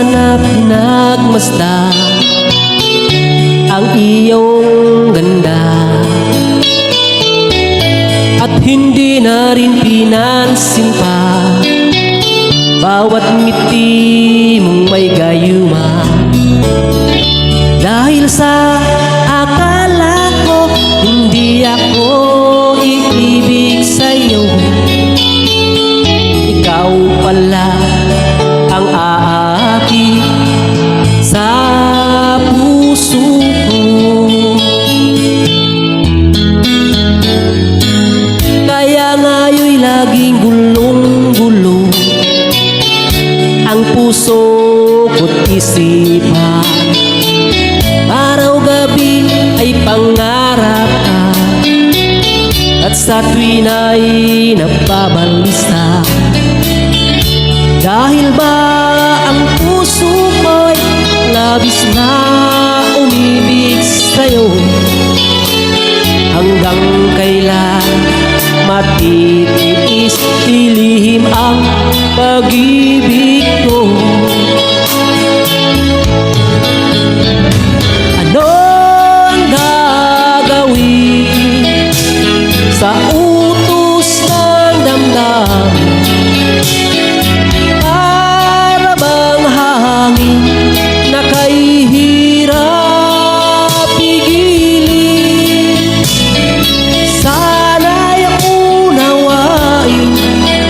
sana pinagmasdan ang iyong ganda, at hindi na rin pinansin pa bawat ngiti mong may gayuma. Dahil sa akala ko hindi ako iibig sa'yo, ikaw pala ang aaki sa puso ko. Kaya nga'yo'y laging gulong-gulo ang puso ko't isipan. Araw-gabi ay pangarap ka, at sa tuwin ay nababalisa. Dahil ba ang puso ko'y labis na umibig sa'yo, hanggang kailan matitiis ilihim ang pag-ibig ko? Ano ang gagawin sa utos ng damdamin? Para bang hangin na kahihirap pigilin? Sana'y unawain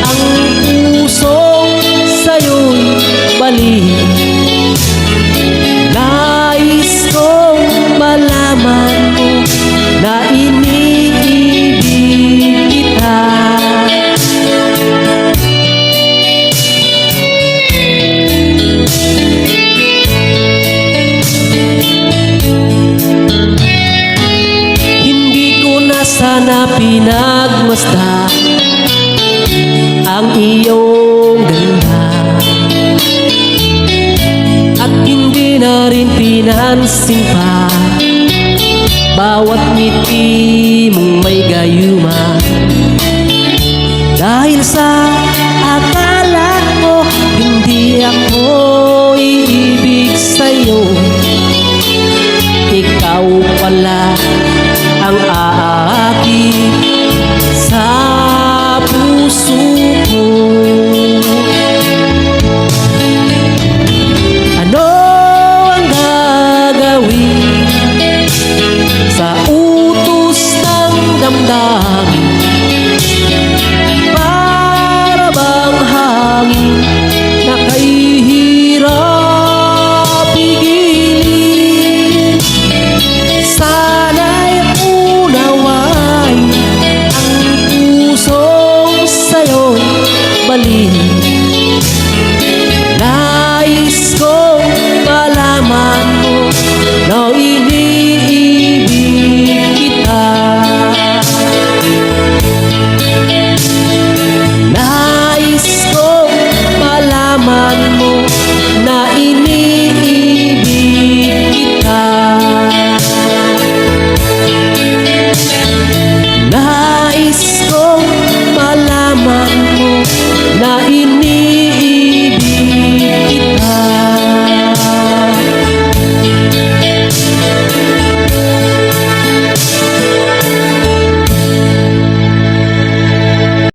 ang pusong sa'yo'y balik. Nais kong malaman mo na iniibig kita. Hindi ko na sana pinagmasdan ang iyong ganda, at hindi na rin pinansin pa bawat ngiti mong may gayuma. Dahil sa akala ko hindi ako iibig sa'yo, ikaw pala